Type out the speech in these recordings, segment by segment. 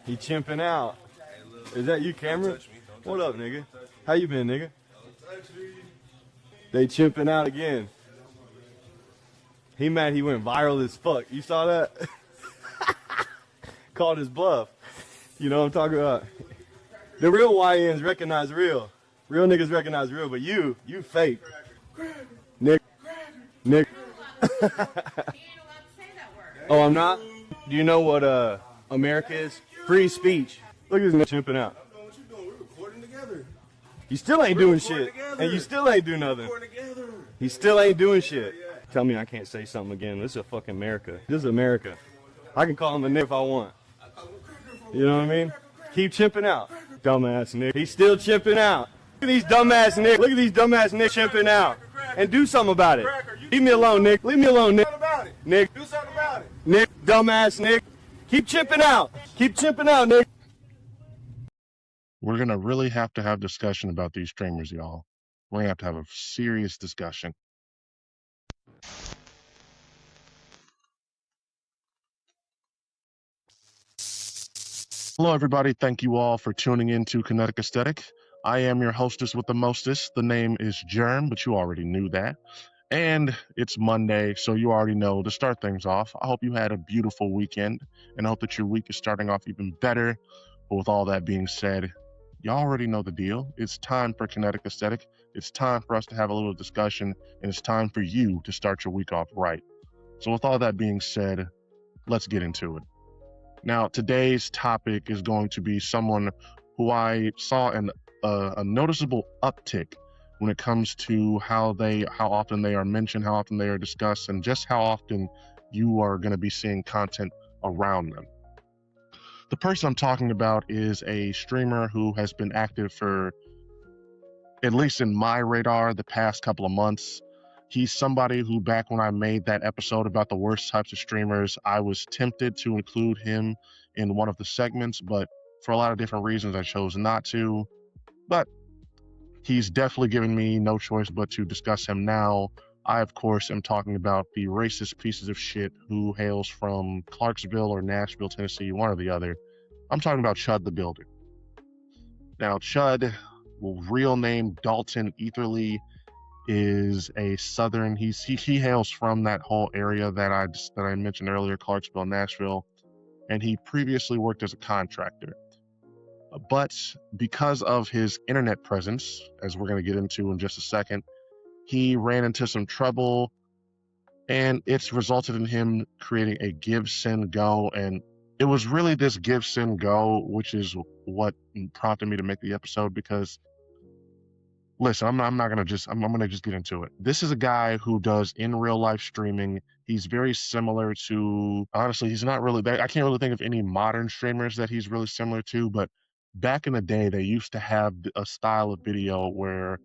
He chimping out. Is that you, Cameron? What up, nigga? How you been, nigga? They chimping out again. He mad he went viral as fuck. You saw that? Called his bluff. You know what I'm talking about? The real YNs recognize real. Real niggas recognize real, but you fake. Nick. Oh, I'm not? Do you know what America is? Free speech. Look at this nigga chimping out. I know what you're doing. We're recording together. You still ain't doing shit. And you still ain't do nothing. He still ain't doing shit. Tell me I can't say something again. This is fucking America. This is America. I can call him a nigga if I want. You know what I mean? Keep chimping out. Dumbass nigga. He's still chimping out. Look at these dumbass niggas. Look at these dumbass niggas chimping out. And do something about it. Leave me alone, Nick. Leave me alone, Nick. Nick. Do something about it. Nick, dumbass Nick. Keep chimping out. Keep chimping out, Nick. We're going to really have to have discussion about these streamers, y'all. We're going to have a serious discussion. Hello, everybody. Thank you all for tuning in to Kinetic Aesthetic. I am your hostess with the mostest. The name is Germ, but you already knew that. And it's Monday, so you already know to start things off. I hope you had a beautiful weekend, and I hope that your week is starting off even better. But with all that being said, you already know the deal. It's time for Kinetic Aesthetic. It's time for us to have a little discussion, and it's time for you to start your week off right. So with all that being said, let's get into it. Now, today's topic is going to be someone who I saw a noticeable uptick when it comes to how often they are mentioned, how often they are discussed, and just how often you are going to be seeing content around them. The person I'm talking about is a streamer who has been active for, at least in my radar, the past couple of months. He's somebody who, back when I made that episode about the worst types of streamers, I was tempted to include him in one of the segments, but for a lot of different reasons, I chose not to. But he's definitely given me no choice but to discuss him now. I, of course, am talking about the racist pieces of shit who hails from Clarksville or Nashville, Tennessee, one or the other. I'm talking about Chud the Builder. Now, Chud, real name Dalton Etherly, is a Southern. He hails from that whole area that I mentioned earlier, Clarksville, Nashville, and he previously worked as a contractor. But because of his internet presence, as we're going to get into in just a second, he ran into some trouble, and it's resulted in him creating a Give, Send, Go, and it was really this Give, Send, Go, which is what prompted me to make the episode, because listen, I'm going to just get into it. This is a guy who does in real life streaming. He's very similar to, honestly, he's not really, I can't really think of any modern streamers that he's really similar to, but back in the day, they used to have a style of video where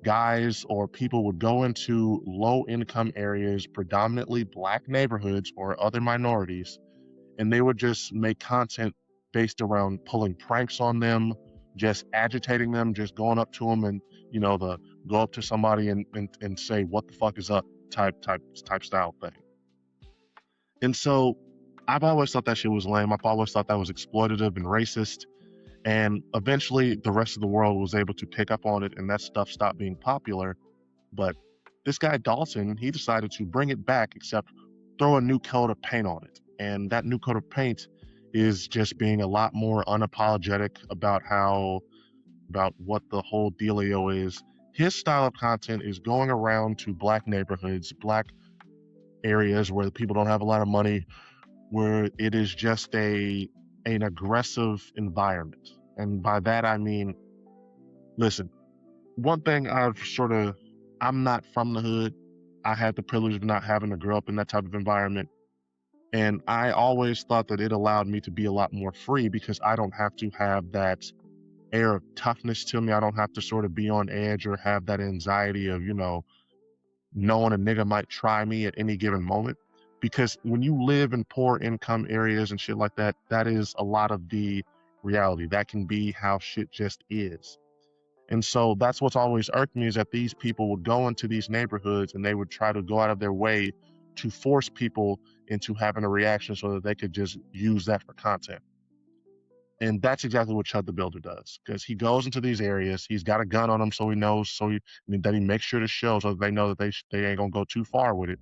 guys or people would go into low income areas, predominantly black neighborhoods or other minorities, and they would just make content based around pulling pranks on them, just agitating them, just going up to them and, the go up to somebody and say, what the fuck is up type style thing. And so I've always thought that shit was lame. I've always thought that was exploitative and racist. And eventually the rest of the world was able to pick up on it, and that stuff stopped being popular. But this guy Dalton, he decided to bring it back, except throw a new coat of paint on it. And that new coat of paint is just being a lot more unapologetic about what the whole dealio is. His style of content is going around to black neighborhoods, black areas where the people don't have a lot of money, where it is just an aggressive environment. And by that I mean, listen, one thing I'm not from the hood. I had the privilege of not having to grow up in that type of environment. And I always thought that it allowed me to be a lot more free, because I don't have to have that air of toughness to me. I don't have to sort of be on edge or have that anxiety of, knowing a nigga might try me at any given moment. Because when you live in poor income areas and shit like that, that is a lot of the reality. That can be how shit just is. And so that's what's always irked me, is that these people would go into these neighborhoods and they would try to go out of their way to force people into having a reaction so that they could just use that for content. And that's exactly what Chud the Builder does, because he goes into these areas. He's got a gun on him, so he knows, that he makes sure to show, so that they know that they ain't gonna go too far with it.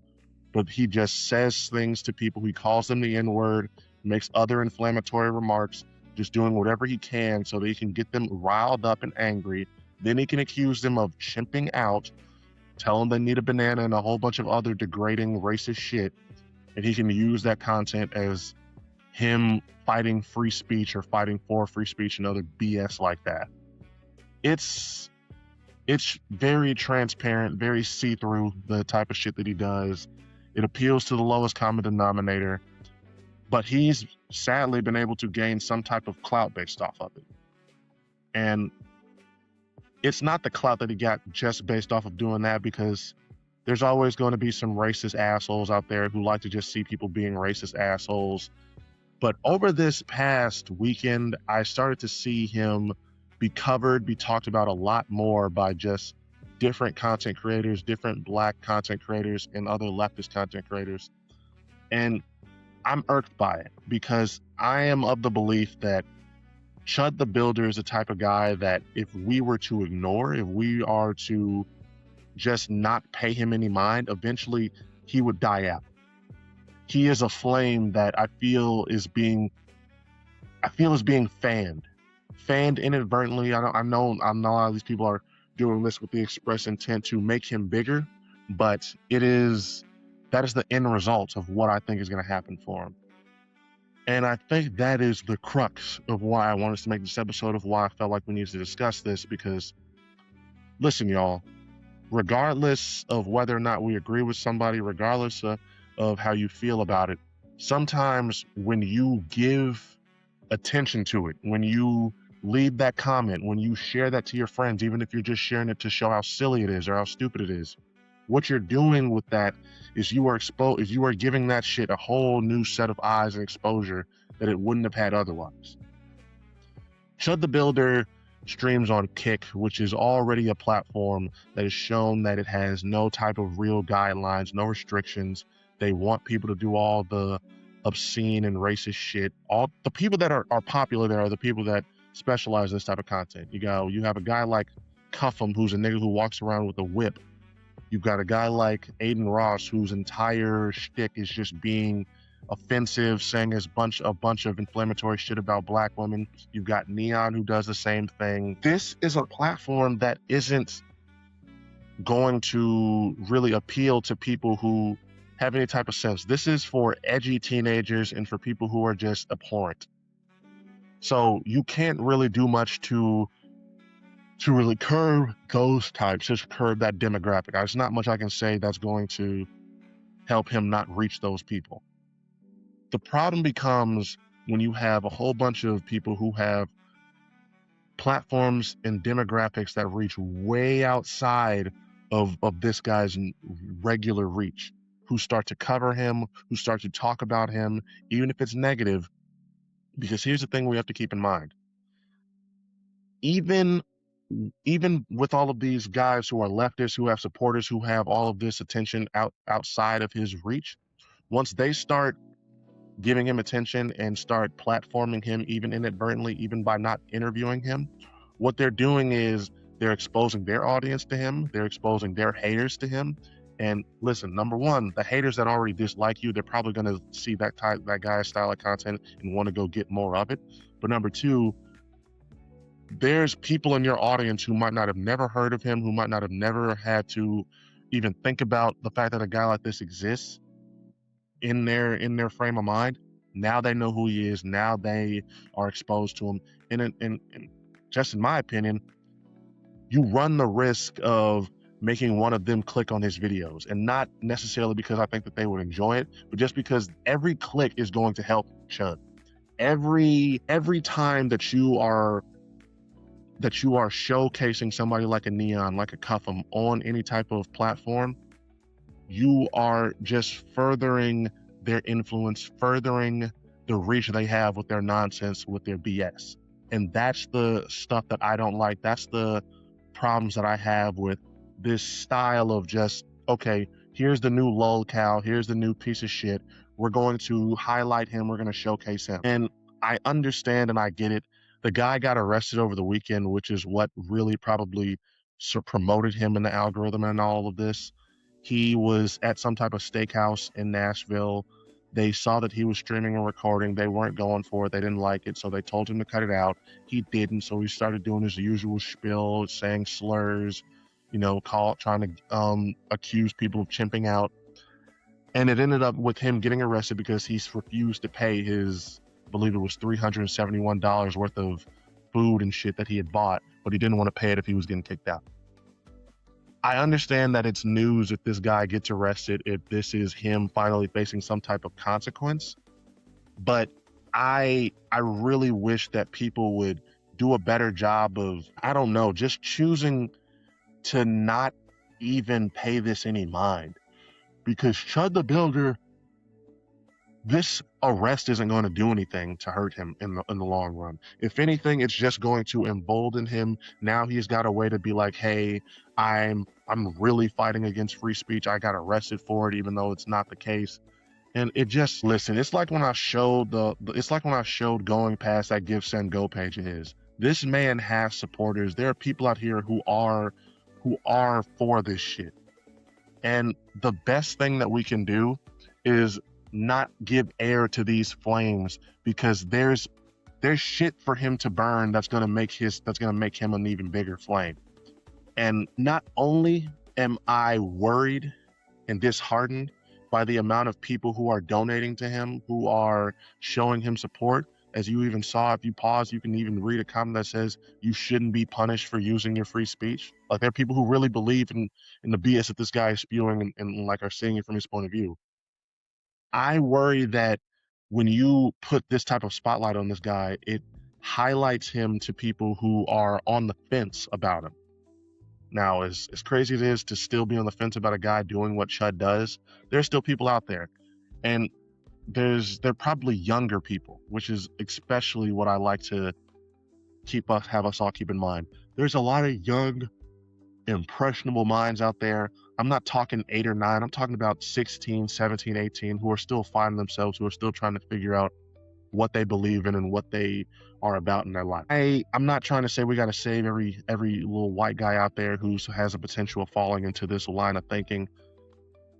But he just says things to people. He calls them the N-word, makes other inflammatory remarks, just doing whatever he can so that he can get them riled up and angry. Then he can accuse them of chimping out, tell them they need a banana, and a whole bunch of other degrading racist shit. And he can use that content as him fighting free speech or fighting for free speech and other BS like that. It's very transparent, very see-through, the type of shit that he does. It appeals to the lowest common denominator, but he's sadly been able to gain some type of clout based off of it. And it's not the clout that he got just based off of doing that, because there's always going to be some racist assholes out there who like to just see people being racist assholes. But over this past weekend, I started to see him be talked about a lot more by just different content creators, different Black content creators, and other leftist content creators. And I'm irked by it, because I am of the belief that Chud the Builder is the type of guy that if we were to ignore, if we are to just not pay him any mind, eventually he would die out. He is a flame that I feel is being fanned inadvertently. I know a lot of these people are doing this with the express intent to make him bigger, but that is the end result of what I think is going to happen for him. And I think that is the crux of why I wanted to make this episode, of why I felt like we needed to discuss this, because listen, y'all, regardless of whether or not we agree with somebody, regardless of how you feel about it, sometimes when you give attention to it, when you leave that comment, when you share that to your friends, even if you're just sharing it to show how silly it is or how stupid it is, what you're doing with that is you are giving that shit a whole new set of eyes and exposure that it wouldn't have had otherwise. Chud the Builder streams on Kick, which is already a platform that has shown that it has no type of real guidelines, no restrictions. They want people to do all the obscene and racist shit. All the people that are popular there are the people that specialize in this type of content. You have a guy like Cuffham, who's a nigga who walks around with a whip. You've got a guy like Aiden Ross, whose entire shtick is just being offensive, saying a bunch of inflammatory shit about Black women. You've got Neon, who does the same thing. This is a platform that isn't going to really appeal to people who have any type of sense. This is for edgy teenagers and for people who are just abhorrent. So you can't really do much to really curb those types, just curb that demographic. There's not much I can say that's going to help him not reach those people. The problem becomes when you have a whole bunch of people who have platforms and demographics that reach way outside of this guy's regular reach, who start to cover him, who start to talk about him, even if it's negative. Because here's the thing we have to keep in mind. Even with all of these guys who are leftists, who have supporters, who have all of this attention outside of his reach, once they start giving him attention and start platforming him, even inadvertently, even by not interviewing him, what they're doing is they're exposing their audience to him, they're exposing their haters to him. And listen, number one, the haters that already dislike you, they're probably going to see that guy's style of content and want to go get more of it. But number two, there's people in your audience who might not have never heard of him, who might not have never had to even think about the fact that a guy like this exists in their frame of mind. Now they know who he is. Now they are exposed to him. And just in my opinion, you run the risk of making one of them click on his videos, and not necessarily because I think that they would enjoy it, but just because every click is going to help Chud. Every time that you are showcasing somebody like a Neon, like a Cuffham on any type of platform, you are just furthering their influence, furthering the reach they have with their nonsense, with their BS. And that's the stuff that I don't like. That's the problems that I have with this style of just, okay, here's the new lol cow, here's the new piece of shit. We're going to highlight him, we're going to showcase him. And I understand and I get it. The guy got arrested over the weekend, which is what really probably promoted him in the algorithm and all of this. He was at some type of steakhouse in Nashville. They saw that he was streaming and recording. They weren't going for it. They didn't like it, so they told him to cut it out. He didn't, so he started doing his usual spiel, saying slurs, trying to accuse people of chimping out. And it ended up with him getting arrested because he's refused to pay his, I believe it was $371 worth of food and shit that he had bought, but he didn't want to pay it if he was getting kicked out. I understand that it's news if this guy gets arrested, if this is him finally facing some type of consequence, but I really wish that people would do a better job of, I don't know, just choosing to not even pay this any mind. Because Chud the Builder, this arrest isn't going to do anything to hurt him in the long run. If anything, it's just going to embolden him. Now he's got a way to be like, hey, I'm really fighting against free speech. I got arrested for it, even though it's not the case. And it just, listen, it's like when I showed going past that Give Send Go page of his. This man has supporters. There are people out here who are for this shit. And the best thing that we can do is not give air to these flames, because there's shit for him to burn that's gonna make him an even bigger flame. And not only am I worried and disheartened by the amount of people who are donating to him, who are showing him support. As you even saw, if you pause, you can even read a comment that says you shouldn't be punished for using your free speech. Like, there are people who really believe in the BS that this guy is spewing and like are seeing it from his point of view. I worry that when you put this type of spotlight on this guy, it highlights him to people who are on the fence about him. Now, as crazy as it is to still be on the fence about a guy doing what Chud does, there's still people out there. And they're probably younger people, which is especially what I like to have us all keep in mind. There's a lot of young, impressionable minds out there. I'm not talking 8 or 9. I'm talking about 16, 17, 18, who are still finding themselves, who are still trying to figure out what they believe in and what they are about in their life. I'm not trying to say we got to save every little white guy out there who has a potential of falling into this line of thinking.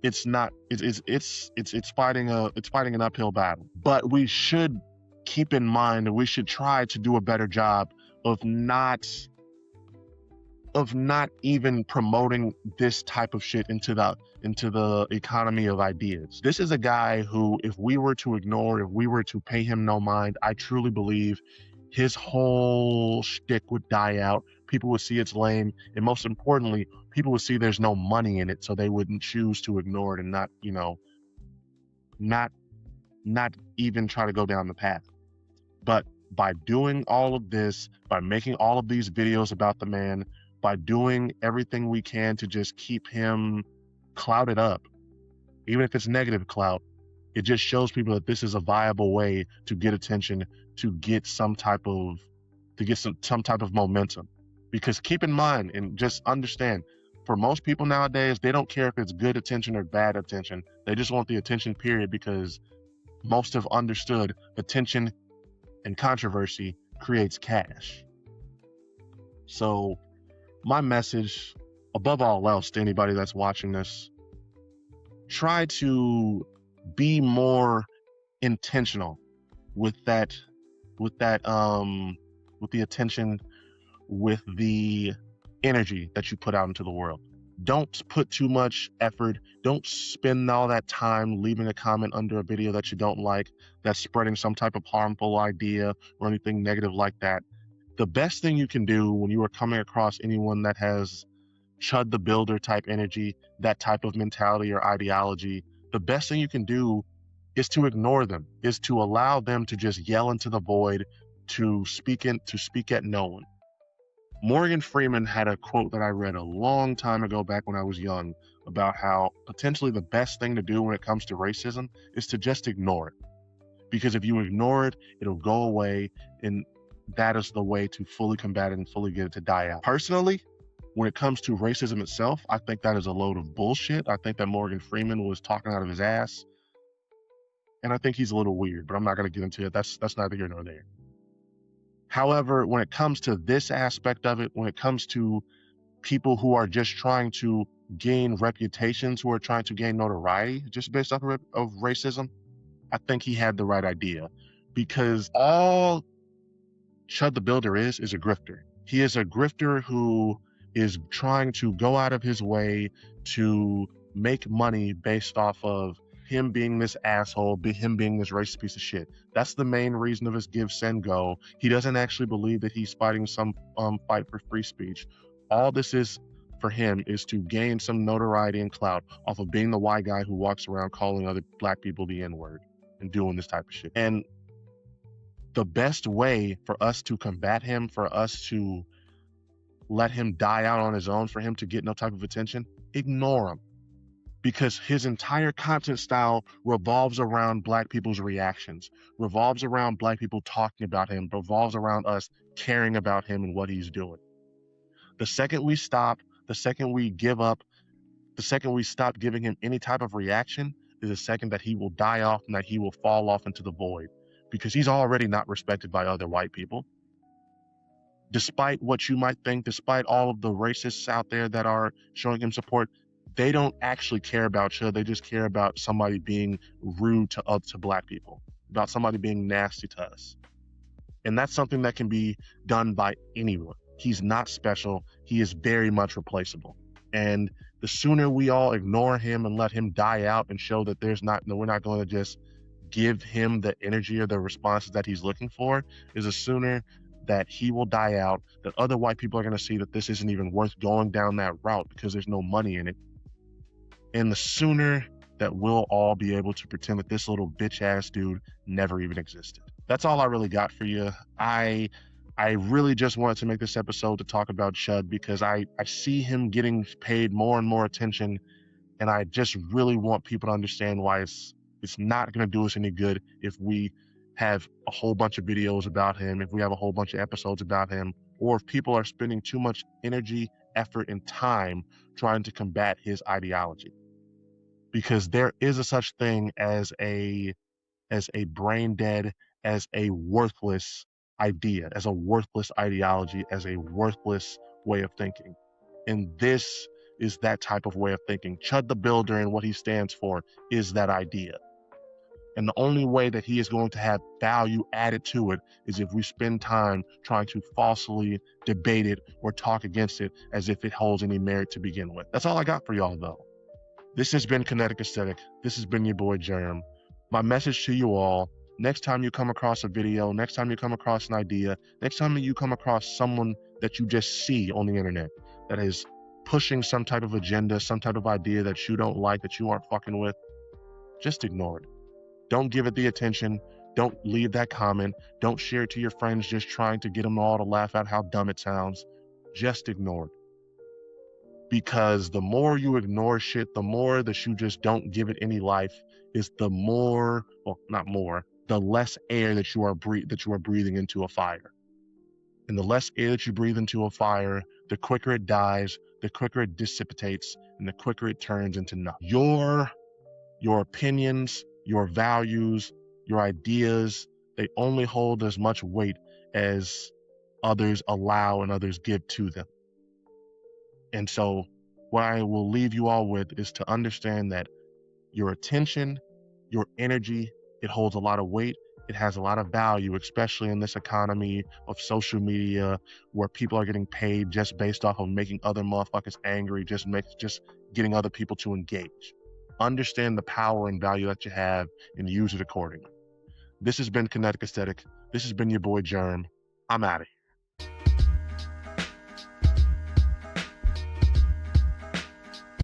It's not. It's fighting an uphill battle. But we should keep in mind that we should try to do a better job of not even promoting this type of shit into the economy of ideas. This is a guy who, if we were to ignore, if we were to pay him no mind, I truly believe his whole shtick would die out. People would see it's lame, and most importantly, people would see there's no money in it, so they wouldn't choose to ignore it and not even try to go down the path. But by doing all of this, by making all of these videos about the man, by doing everything we can to just keep him clouded up, even if it's negative clout, it just shows people that this is a viable way to get attention, to get some type of momentum. Because keep in mind and just understand, for most people nowadays, they don't care if it's good attention or bad attention. They just want the attention, period, because most have understood attention and controversy creates cash. So my message, above all else, to anybody that's watching this, try to be more intentional with the attention, with the energy that you put out into the world. Don't put too much effort. Don't spend all that time leaving a comment under a video that you don't like, that's spreading some type of harmful idea or anything negative like that. The best thing you can do when you are coming across anyone that has Chud the Builder type energy, that type of mentality or ideology, the best thing you can do is to ignore them, is to allow them to just yell into the void, to speak at no one. Morgan Freeman had a quote that I read a long time ago, back when I was young, about how potentially the best thing to do when it comes to racism is to just ignore it. Because if you ignore it, it'll go away, and that is the way to fully combat it and fully get it to die out. Personally, when it comes to racism itself, I think that is a load of bullshit. I think that Morgan Freeman was talking out of his ass. And I think he's a little weird, but I'm not going to get into it. That's neither here nor there. However, when it comes to this aspect of it, when it comes to people who are just trying to gain reputations, who are trying to gain notoriety just based off of racism, I think he had the right idea, because all Chud the Builder is a grifter. He is a grifter who is trying to go out of his way to make money based off of him being this asshole, him being this racist piece of shit. That's the main reason of his give, send, go. He doesn't actually believe that he's fighting some fight for free speech. All this is for him is to gain some notoriety and clout off of being the white guy who walks around calling other black people the N-word and doing this type of shit. And the best way for us to combat him, for us to let him die out on his own, for him to get no type of attention, ignore him. Because his entire content style revolves around black people's reactions, revolves around black people talking about him, revolves around us caring about him and what he's doing. The second we stop, the second we give up, the second we stop giving him any type of reaction is the second that he will die off and that he will fall off into the void, because he's already not respected by other white people. Despite what you might think, despite all of the racists out there that are showing him support, they don't actually care about Chud. They just care about somebody being rude to black people, about somebody being nasty to us. And that's something that can be done by anyone. He's not special. He is very much replaceable. And the sooner we all ignore him and let him die out and show that we're not going to just give him the energy or the responses that he's looking for, is the sooner that he will die out, that other white people are going to see that this isn't even worth going down that route because there's no money in it. And the sooner that we'll all be able to pretend that this little bitch ass dude never even existed. That's all I really got for you. I really just wanted to make this episode to talk about Chud because I see him getting paid more and more attention, and I just really want people to understand why it's not going to do us any good if we have a whole bunch of videos about him, if we have a whole bunch of episodes about him, or if people are spending too much energy, effort, and time trying to combat his ideology. Because there is a such thing as a brain dead, as a worthless idea, as a worthless ideology, as a worthless way of thinking. And this is that type of way of thinking. Chud the Builder and what he stands for is that idea. And the only way that he is going to have value added to it is if we spend time trying to falsely debate it or talk against it as if it holds any merit to begin with. That's all I got for y'all, though. This has been Kinetic Aesthetic. This has been your boy Germ. My message to you all: next time you come across a video, next time you come across an idea, next time you come across someone that you just see on the internet that is pushing some type of agenda, some type of idea that you don't like, that you aren't fucking with, just ignore it. Don't give it the attention. Don't leave that comment. Don't share it to your friends just trying to get them all to laugh at how dumb it sounds. Just ignore it. Because the more you ignore shit, the more that you just don't give it any life, is the more, well, not more, the less air that you are breathing into a fire. And the less air that you breathe into a fire, the quicker it dies, the quicker it dissipates, and the quicker it turns into nothing. Your opinions, your values, your ideas, they only hold as much weight as others allow and others give to them. And so what I will leave you all with is to understand that your attention, your energy, it holds a lot of weight. It has a lot of value, especially in this economy of social media where people are getting paid just based off of making other motherfuckers angry, just getting other people to engage. Understand the power and value that you have and use it accordingly. This has been Kinetic Aesthetic. This has been your boy Germ. I'm out of here.